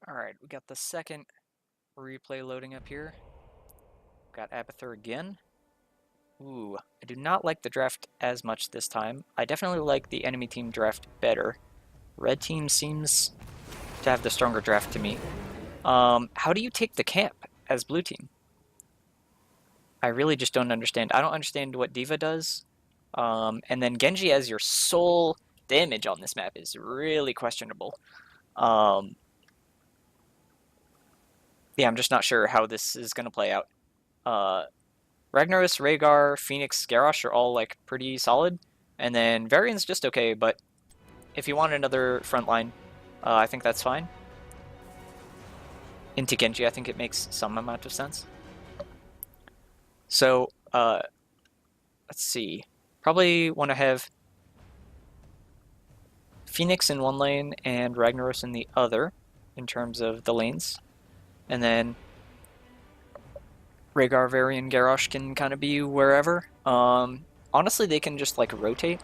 Alright, we got the second replay loading up here. Got Abathur again. Ooh, I do not like the draft as much this time. I definitely like the enemy team draft better. Red team seems to have the stronger draft to me. How do you take the camp as blue team? I really just don't understand. I don't understand what Diva does. And then Genji as your sole damage on this map is really questionable. Yeah, I'm just not sure how this is going to play out. Ragnaros, Rhaegar, Phoenix, Garrosh are all like pretty solid, and then Varian's just okay, but if you want another front line, I think that's fine. Into Genji, I think it makes some amount of sense. So, let's see. Probably want to have Phoenix in one lane and Ragnaros in the other, in terms of the lanes. And then Rhaegar, Varian, Garrosh can kind of be wherever. Honestly, they can just like rotate.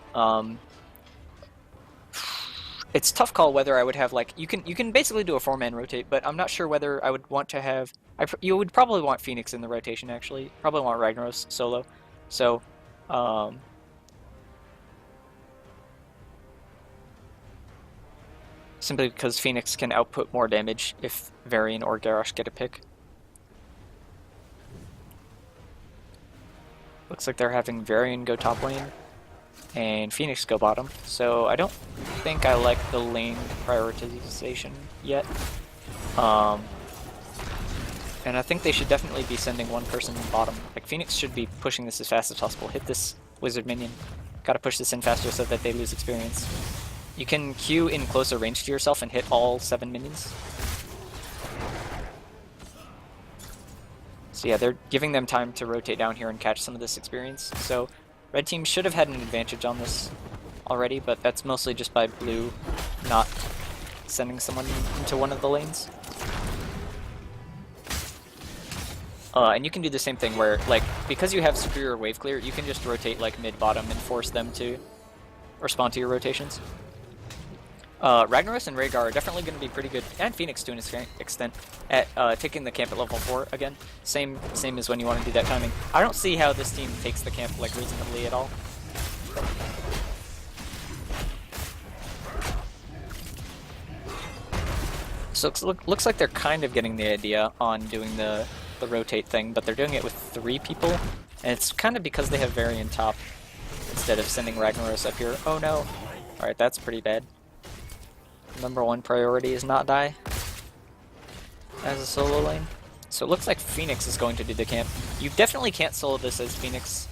It's a tough call whether I would have like you can basically do a 4-man rotate, but I'm not sure whether I would want to have. You would probably want Phoenix in the rotation actually. Probably want Ragnaros solo. So, simply because Phoenix can output more damage if Varian or Garrosh get a pick. Looks like they're having Varian go top lane and Phoenix go bottom. So I don't think I like the lane prioritization yet. And I think they should definitely be sending one person bottom. Like Phoenix should be pushing this as fast as possible. Hit this wizard minion. Gotta push this in faster so that they lose experience. You can Q in closer range to yourself and hit all 7 minions. So yeah, they're giving them time to rotate down here and catch some of this experience. So red team should have had an advantage on this already, but that's mostly just by blue not sending someone into one of the lanes. And you can do the same thing where, like, because you have superior wave clear, you can just rotate like mid-bottom and force them to respond to your rotations. Ragnaros and Rhaegar are definitely going to be pretty good, and Phoenix to an extent, at taking the camp at level 4 again. Same as when you want to do that timing. I don't see how this team takes the camp like reasonably at all. So it looks like they're kind of getting the idea on doing the rotate thing, but they're doing it with 3 people, and it's kind of because they have Varian top instead of sending Ragnaros up here. Oh no. Alright, that's pretty bad. Number 1 priority is not die as a solo lane. So it looks like Phoenix is going to do the camp. You definitely can't solo this as Phoenix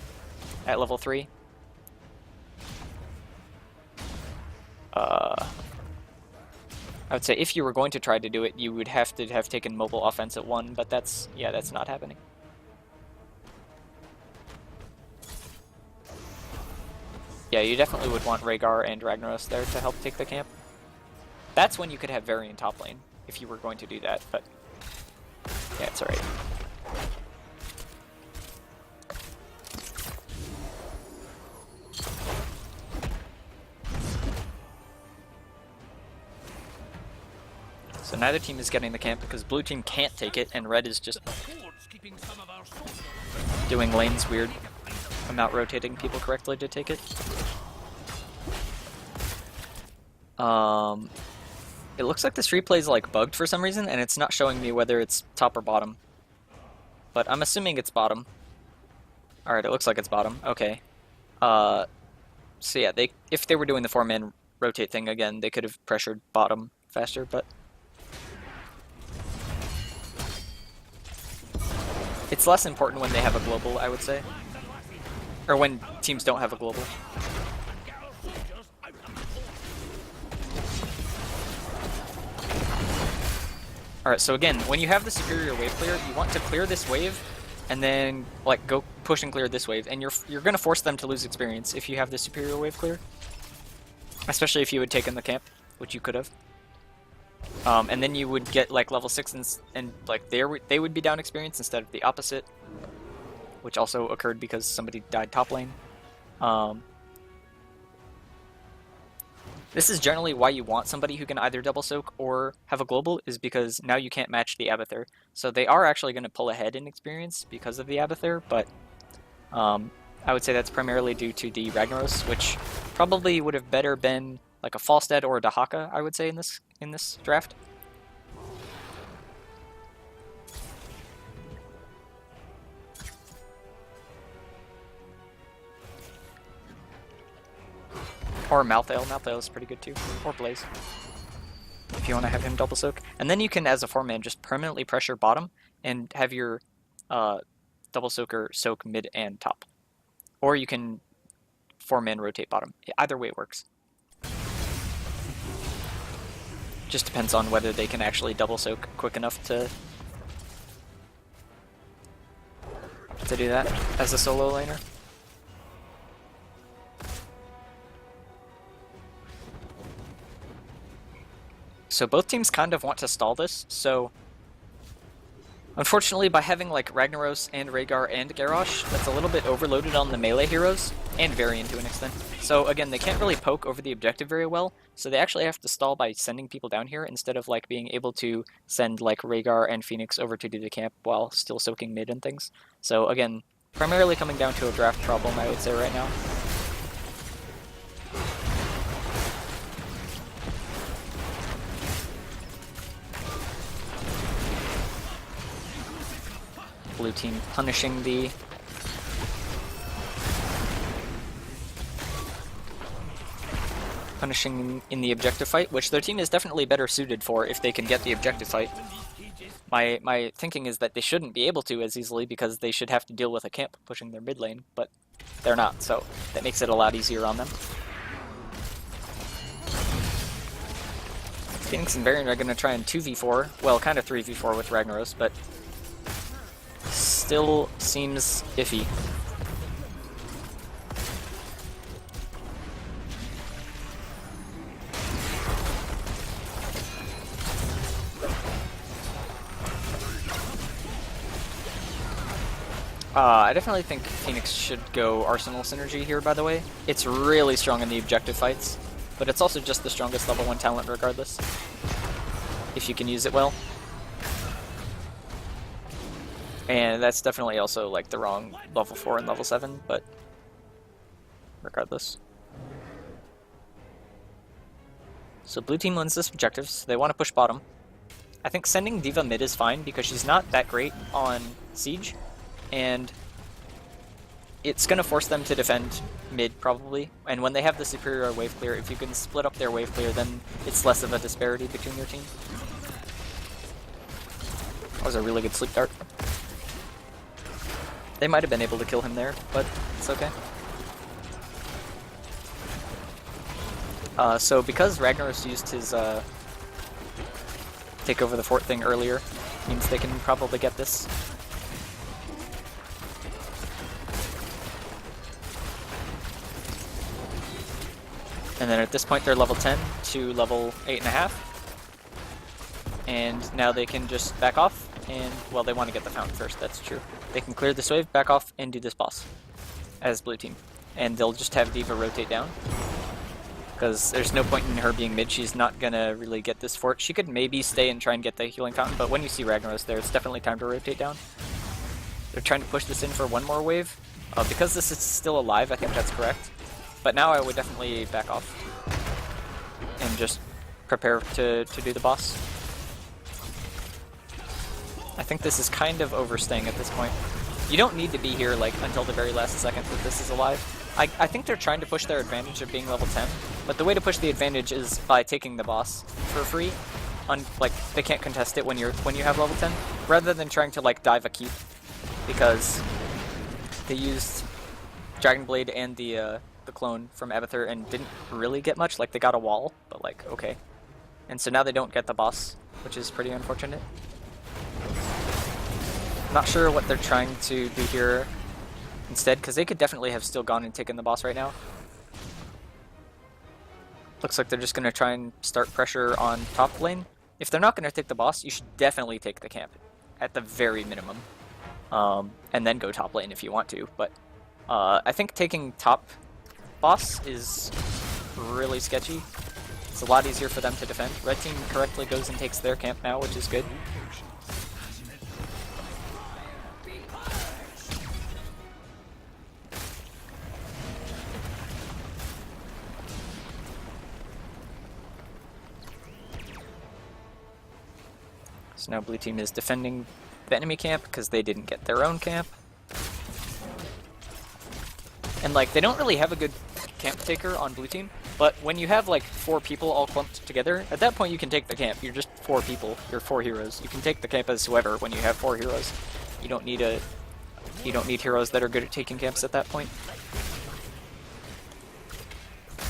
at level 3. I would say if you were going to try to do it, you would have to have taken mobile offense at 1, but that's not happening. Yeah, you definitely would want Rhaegar and Ragnaros there to help take the camp. That's when you could have Varian top lane, if you were going to do that, but yeah, it's alright. So neither team is getting the camp because blue team can't take it, and red is just doing lanes weird. I'm not rotating people correctly to take it. It looks like this replay is like bugged for some reason, and it's not showing me whether it's top or bottom. But I'm assuming it's bottom. Alright, it looks like it's bottom. Okay. So yeah, if they were doing the 4-man rotate thing again, they could have pressured bottom faster, but it's less important when they have a global, I would say. Or when teams don't have a global. Alright, so again, when you have the superior wave clear, you want to clear this wave, and then like go push and clear this wave, and you're gonna force them to lose experience if you have the superior wave clear. Especially if you had taken the camp, which you could have. And then you would get like level 6 and like they would be down experience instead of the opposite, which also occurred because somebody died top lane. This is generally why you want somebody who can either double soak or have a global, is because now you can't match the Abathur. So they are actually going to pull ahead in experience because of the Abathur, but I would say that's primarily due to the Ragnaros, which probably would have better been like a Falstad or a Dahaka, I would say, in this draft. Or Malthael. Malthael is pretty good too. Or Blaze, if you want to have him double soak. And then you can, as a 4-man, just permanently pressure bottom and have your double soaker soak mid and top. Or you can 4-man rotate bottom. Either way works. Just depends on whether they can actually double soak quick enough to do that as a solo laner. So both teams kind of want to stall this, so unfortunately by having like Ragnaros and Rhaegar and Garrosh, that's a little bit overloaded on the melee heroes, and Varian to an extent. So again, they can't really poke over the objective very well, so they actually have to stall by sending people down here instead of like being able to send like Rhaegar and Phoenix over to do the camp while still soaking mid and things. So again, primarily coming down to a draft problem, I would say right now. Blue team punishing the in the objective fight, which their team is definitely better suited for if they can get the objective fight. My thinking is that they shouldn't be able to as easily because they should have to deal with a camp pushing their mid lane, but they're not, so that makes it a lot easier on them. Phoenix and Varian are going to try and 2v4, well, kind of 3v4 with Ragnaros, but still seems iffy. I definitely think Phoenix should go Arsenal Synergy here, by the way. It's really strong in the objective fights, but it's also just the strongest level 1 talent regardless, if you can use it well. And that's definitely also like the wrong level 4 and level 7, but regardless. So blue team wins this objective, so they want to push bottom. I think sending D.Va mid is fine because she's not that great on Siege, and it's going to force them to defend mid probably. And when they have the superior wave clear, if you can split up their wave clear, then it's less of a disparity between your team. That was a really good sleep dart. They might have been able to kill him there, but it's okay. So because Ragnaros used his take over the fort thing earlier, means they can probably get this. And then at this point they're level 10 to level 8.5. And now they can just back off, and, well, they want to get the fountain first, that's true. They can clear this wave, back off, and do this boss as blue team. And they'll just have D.Va rotate down, because there's no point in her being mid. She's not going to really get this fort. She could maybe stay and try and get the healing fountain, but when you see Ragnaros there, it's definitely time to rotate down. They're trying to push this in for one more wave. Because this is still alive, I think that's correct. But now I would definitely back off and just prepare to do the boss. I think this is kind of overstaying at this point. You don't need to be here like until the very last second that this is alive. I think they're trying to push their advantage of being level 10, but the way to push the advantage is by taking the boss for free. Like, they can't contest it when you have level 10, rather than trying to like dive a keep, because they used Dragon Blade and the clone from Abathur and didn't really get much. Like, they got a wall, but like, okay. And so now they don't get the boss, which is pretty unfortunate. Not sure what they're trying to do here instead, because they could definitely have still gone and taken the boss right now. Looks like they're just going to try and start pressure on top lane. If they're not going to take the boss, you should definitely take the camp, at the very minimum. And then go top lane if you want to, but I think taking top boss is really sketchy. It's a lot easier for them to defend. Red team correctly goes and takes their camp now, which is good. So now blue team is defending the enemy camp because they didn't get their own camp. And like, they don't really have a good camp taker on blue team, but when you have like 4 people all clumped together, at that point you can take the camp. You're just 4 people, you're 4 heroes. You can take the camp as whoever when you have 4 heroes. You don't need heroes that are good at taking camps at that point.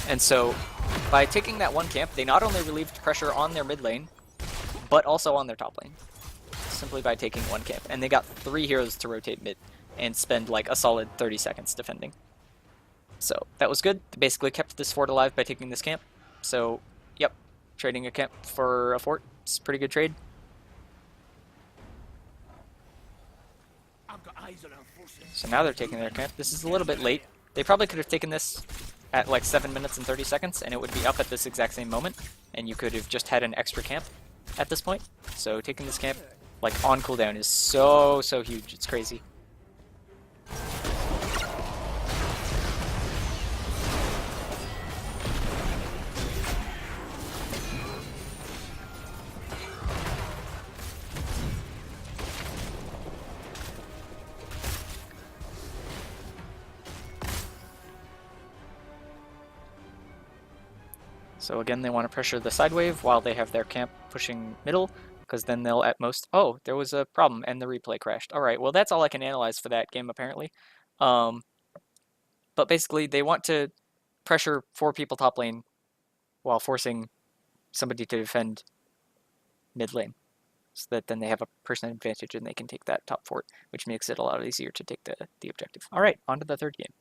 And so by taking that one camp, they not only relieved pressure on their mid lane, but also on their top lane, simply by taking one camp. And they got 3 heroes to rotate mid and spend like a solid 30 seconds defending. So that was good. They basically kept this fort alive by taking this camp. So, yep, trading a camp for a fort. It's a pretty good trade. So now they're taking their camp. This is a little bit late. They probably could have taken this at like 7 minutes and 30 seconds, and it would be up at this exact same moment, and you could have just had an extra camp at this point. So taking this camp like on cooldown is so huge. It's crazy. So again, they want to pressure the side wave while they have their camp pushing middle, because then they'll at most... Oh, there was a problem, and the replay crashed. Alright, well that's all I can analyze for that game, apparently. But basically, they want to pressure 4 people top lane while forcing somebody to defend mid lane, so that then they have a person advantage and they can take that top fort, which makes it a lot easier to take the objective. Alright, on to the third game.